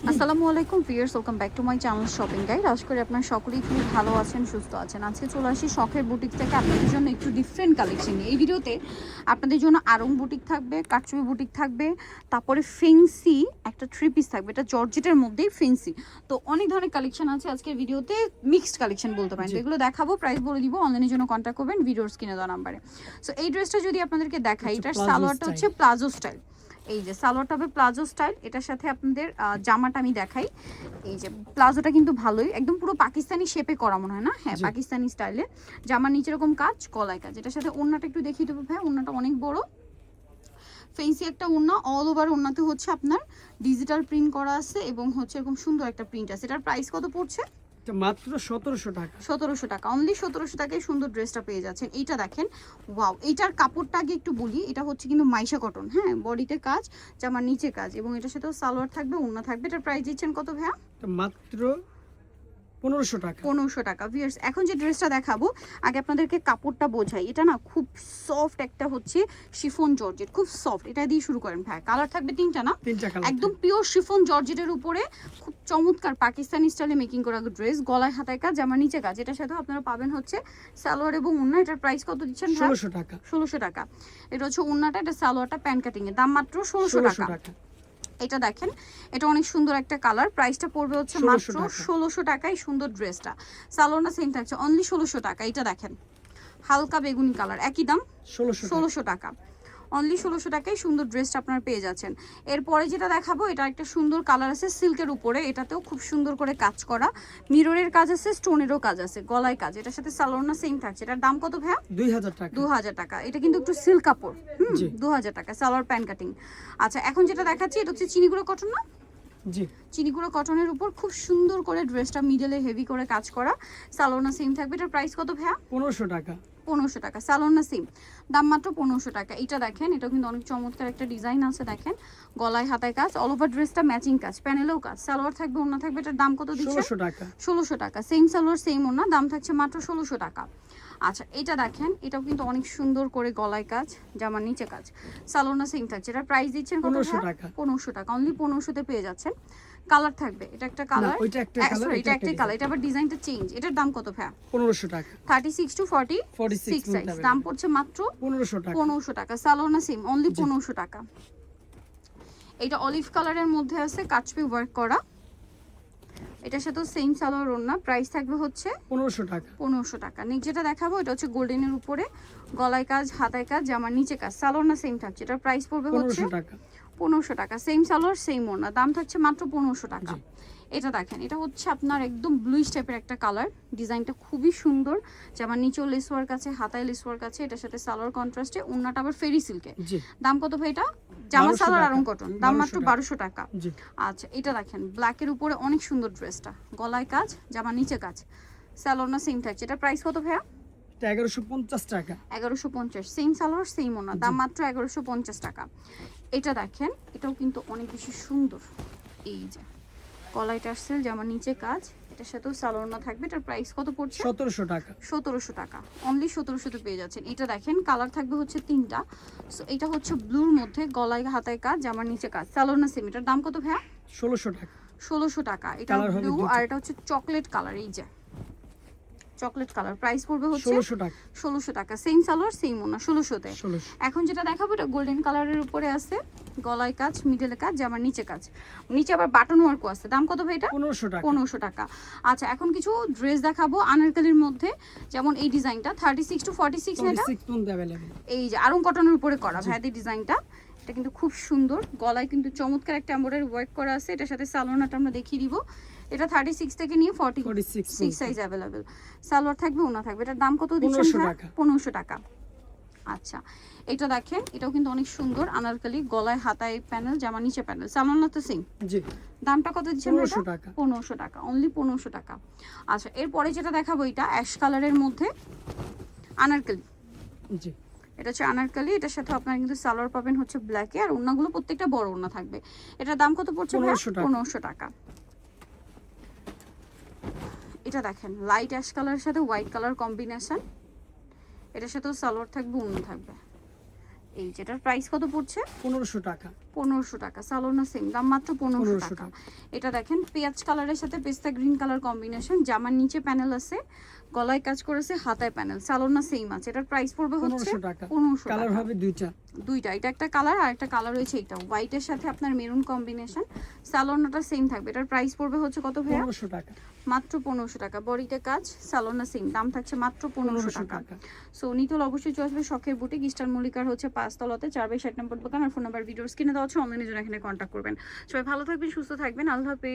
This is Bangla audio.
আসসালামু আলাইকুম viewers, welcome back to my channel shopping guide. আশা করি আপনারা সকলেই খুব ভালো আছেন, সুস্থ আছেন। আজকে চলে আসি শখের বুটিক থেকে আপনাদের জন্য একটু ডিফারেন্ট কালেকশন নিয়ে। এই ভিডিওতে আপনাদের জন্য আরং বুটিক থাকবে, কাটচুপি বুটিক থাকবে, তারপরে ফেন্সি একটা থ্রি পিস থাকবে, এটা জর্জেটের মধ্যেই ফেন্সি। তো অনেক ধরনের কালেকশন আছে আজকের ভিডিওতে, মিক্সড কালেকশন বলতে পারেন। তো এগুলো দেখাবো, প্রাইস বলে দিব, অনলাইনের জন্য কন্ট্যাক্ট করবেন ভিডিওর স্ক্রিনে দেওয়া নাম্বারে। সো এই ড্রেসটা যদি আপনাদেরকে দেখাই, এটার সালোয়ারটা হচ্ছে প্লাজো স্টাইল। এই যে সালোয়ারটা হবে প্লাজো স্টাইল, এটার সাথে আপনাদের জামাটা আমি দেখাই। এই যে প্লাজোটা কিন্তু ভালোই, একদম পুরো পাকিস্তানি শেপে করা মনে হয় না? হ্যাঁ, পাকিস্তানি স্টাইলে। জামার নিচে এরকম কাজ, কলাই কাজ। এটার সাথে ওড়নাটা একটু দেখিয়ে দেবো ভাই, ওড়নাটা অনেক বড় ফেন্সি একটা ওড়না। অল ওভার ওড়নাতে হচ্ছে আপনার ডিজিটাল প্রিন্ট করা আছে এবং হচ্ছে এরকম সুন্দর একটা প্রিন্ট আছে। এটার প্রাইস কত পড়ছে? মাত্র 1700 টাকা। 1700 টাকা, অনলি 1700 টাকায় সুন্দর ড্রেসটা পেয়ে যাচ্ছেন। এইটা দেখেন, ওয়াও! এইটার কাপড়টা আগে একটু বলি, এটা হচ্ছে কিন্তু মাইশা কটন। হ্যাঁ, বডিতে কাজ, জামার নিচে কাজ এবং এটার সাথেও সালোয়ার থাকবে, ওড়না থাকবে। এটার প্রাইস দিচ্ছেন কত ভাইয়া? মাত্র 1500 টাকা। 1500 টাকা। ভিউয়ার্স, এখন যে ড্রেসটা দেখাবো, আগে আপনাদেরকে কাপড়টা বোঝাই। এটা না খুব সফট একটা হচ্ছে শিফন জর্জেট, খুব সফট। এটা দিয়ে শুরু করেন ভাই। কালার থাকবে তিনটা না? একদম পিওর শিফন জর্জেটের উপরে খুব চমৎকার পাকিস্তানি স্টাইলে মেকিং করা ড্রেস, গলায় হাতায় কাজ, জামার নিচে কাজ। এটার সাথে আপনারা পাবেন হচ্ছে সালোয়ার এবং ওড়না। এটার প্রাইস কত দিচ্ছেন? 1600 টাকা। 1600 টাকা। এটা হচ্ছে ওড়নাটা, এটা সালোয়ারটা প্যান্ট কাটিং এর দাম মাত্র 1600 টাকা। এটা দেখেন, এটা অনেক সুন্দর একটা কালার। প্রাইসটা পড়বে হচ্ছে মাত্র 1600 টাকায়। সুন্দর ড্রেসটা, সালোয়ারটা সেম থাকছে, অনলি 1600 টাকা। এটা দেখেন, হালকা বেগুনি কালার, একই দাম 1600 টাকা। অনলি 1600 টাকায় সুন্দর ড্রেসটা আপনারা পেয়ে যাচ্ছেন। এরপরে যেটা দেখাবো, এটা একটা সুন্দর কালার আছে সিল্কের উপরে, এটাতেও খুব সুন্দর করে কাজ করা, মিররের কাজ আছে, স্টোনেরও কাজ আছে, গলায় কাজ। এটার সাথে সালোয়ারটা সেম থাকছে। এটার দাম কত ভাইয়া? 2000 টাকা। 2000 টাকা। এটা কিন্তু একটু সিল্ক কাপড়। 2000 টাকা, সালোয়ার প্যান্ট কাটিং। আচ্ছা, এখন যেটা দেখাচ্ছি, এটা হচ্ছে চিনিগুঁড়ো কটন না? জি, চিনিগুঁড়ো কটনের উপর খুব সুন্দর করে ড্রেসটা মিডলে হেভি করে কাজ করা, সালোয়ারটা সেম থাকবে। এটার প্রাইস কত ভাইয়া? 1500 টাকা। 1500 টাকা, সালোয়ারটা সেম, দাম মাত্র 1500 টাকা। এটা দেখেন, এটা কিন্তু অনেক চমৎকার একটা ডিজাইন আছে। দেখেন, গলায় হাতায় কাজ, অল ওভার ড্রেসটা ম্যাচিং কাজ, প্যানেলেও কাজ, সালোয়ার থাকবে, ওড়না থাকবে। এটার দাম কত দিচ্ছেন? 1600 টাকা। 1600 টাকা, সেম সালোয়ার সেম ওড়না, দাম থাকছে মাত্র 1600 টাকা। আচ্ছা, এটা দেখেন, এটাও কিন্তু অনেক সুন্দর করে গলায় কাজ, জামার নিচে কাজ, সালোয়ারটা সেম থাকছে। এটার প্রাইস দিচ্ছেন কত? 1500 টাকা। 1500 টাকা, অনলি 1500 তে পেয়ে যাচ্ছেন। কালার থাকবে, এটা একটা কালার, ওইটা একটা কালার, এটা একটা কালার। এটা আবার ডিজাইনটা চেঞ্জ। এটার দাম কত ভাইয়া? 1500 টাকা। 36 টু 46 সাইজ, দাম পড়ছে মাত্র 1500 টাকা। 1500 টাকা, সালোয়ার সেম, অনলি 1500 টাকা। এটা অলিভ কালারের মধ্যে আছে, কাটচুপি ওয়ার্ক করা। এটার সাথেও সেম সালোয়ার ওড়না, প্রাইস থাকবে হচ্ছে 1500 টাকা। 1500 টাকা। নেক্সট যেটা দেখাবো, এটা হচ্ছে গোল্ডেনের উপরে, গলায় কাজ, হাতায় কাজ, জামার নিচে কাজ, সালোয়ারটা সেম থাকছে। এটার প্রাইস পড়বে হচ্ছে 1500 টাকা। 1500 টাকা, সেম সালোয়ার সেম ওড়না, দাম থাকছে মাত্র 1500 টাকা। এটা দেখেন, এটা হচ্ছে আপনার একদম ব্লুইশ টাইপের একটা কালার, ডিজাইনটা খুবই সুন্দর, জামার নিচেও লেস ওয়ার্ক আছে, হাতায় লেস ওয়ার্ক আছে। এটার সাথে সালোয়ার কন্ট্রাস্টে, ওড়নাটা আবার ফেরি সিল্কে। দাম কত ভাই এটা? জামা সালোয়ার আরং কটন, দাম মাত্র 1200 টাকা। আচ্ছা, এটা দেখেন, ব্ল্যাকের উপরে অনেক সুন্দর ড্রেসটা, গলায় কাজ, জামার নিচে কাজ, সালোয়ারটা সেম থাকছে। এটা প্রাইস কত ভাইয়া? 1150 টাকা। 1150, সেম সালোয়ার সেম ওড়না, দাম মাত্র 1150 টাকা। এটা দেখেন, এটাও কিন্তু অনেক বেশি সুন্দর। এই যে কলাই টার্সেল, জামার নিচে কাজ, এটার সাথেও সালোয়ার থাকবে। এটার প্রাইস কত পড়ছে? 1700 টাকা। 1700 টাকা, অনলি 1700 তে পেয়ে যাচ্ছেন। এটা দেখেন, কালার থাকবে হচ্ছে তিনটা। সো এটা হচ্ছে ব্লুর মধ্যে, গলায় হাতায় কাজ, জামার নিচে কাজ, সালোয়ার সেম। এটার দাম কত ভাইয়া? 1600 টাকা। 1600 টাকা। এটা ব্লু, আর এটা হচ্ছে চকলেট কালার। এই যে চকলেট কালার, প্রাইস পড়বে হচ্ছে 1600 টাকা। 1600 টাকা, সেম সালোয়ার সেম ওড়না, 1600 তে। এখন যেটা দেখাবো, এটা গোল্ডেন কালারের উপরে আছে, গলায় কাজ, মিডলে কাজ, জামার নিচে কাজ, নিচে আবার বাটন ওয়ার্কও আছে। দাম কত ভাই এটা? 1500 টাকা। 1500 টাকা। আচ্ছা, এখন কিছু ড্রেস দেখাবো আনারকলির মধ্যে, যেমন এই ডিজাইনটা 36 টু 46 না? এটা এই যে আরং কটনের উপরে করা ভাইদের ডিজাইনটা, এটা কিন্তু খুব সুন্দর, গলায় কিন্তু চমৎকার একটা এমব্রয়ডারি ওয়ার্ক করা আছে। এটার সাথে সালোয়ারটা আমরা দেখিয়ে দিব। এটা 36 থেকে নিয়ে 46 সাইজ অ্যাভেলেবেল, সালোয়ার থাকবে, ওড়না থাকবে। এটার দাম কত দিচ্ছেন? 1500 টাকা। আচ্ছা, এটা দেখেন, এটাও কিন্তু অনেক সুন্দর আনারকলি, গলায় হাতায় প্যানেল, জামা নিচে প্যানেল, সালোয়ারটা তো সেম। জি, দামটা কত দিচ্ছেন? 1500 টাকা। 1500 টাকা, অনলি 1500 টাকা। আচ্ছা, এরপরে যেটা দেখাবো, এটা অ্যাশ কালারের মধ্যে আনারকলি। জি, এটা হচ্ছে আনারকলি, এটার সাথে আপনারা কিন্তু সালোয়ার পাবেন হচ্ছে ব্ল্যাকে, আর ওড়নাগুলো প্রত্যেকটা বড় ওড়না থাকবে। এটার দাম কত পড়ছে? 1500 টাকা। এটা দেখেন, লাইট অ্যাশ কালারের সাথে হোয়াইট কালার কম্বিনেশন, এটার সাথেও সালোয়ার থাকবে, ওড়না থাকবে। এই যেটার প্রাইস কত পড়ছে? 1500 টাকা। 1500 টাকা। সালোনা সেম দাম মাত্র 1500 1500 টাকা। টাকা। এটা দেখেন পেঁয়াজ কালারের সাথে পেস্তা গ্রিন কালার কম্বিনেশন, জামার নিচে প্যানেল আছে, গলায় কাজ করেছে, হাতায় প্যানেল, সালোনা সেম আছে। এটার প্রাইস পড়বে হচ্ছে 1500 টাকা। 1500 কালার টাকা। হবে দুইটা। দুইটা, এটা একটা কালার আর একটা কালার রয়েছে এটা হোয়াইটের সাথে আপনার মেরুন কম্বিনেশন। সালোনাটা সেম থাকবে। এটার প্রাইস পড়বে হচ্ছে কত ভাইয়া? 1500 টাকা। মাত্র 1500 টাকা। বডিতে কাজ, সালোনা সেম দাম থাকছে মাত্র 1500 টাকা। টাকা। সো নিতল অবশ্যই চলে আসবে শখের বুটিক, ইস্টার্ন মল্লিকার হচ্ছে 5 তলাতে 4/60 নম্বর দোকান। আর ফোন নাম্বার ভিডিওর স্ক্রিনে দেওয়া আছে, অনলাইনে জন্য এখানে কন্ট্যাক্ট করবেন। সবাই ভালো থাকবেন, সুস্থ থাকবেন, আল্লাহ হাফেজ।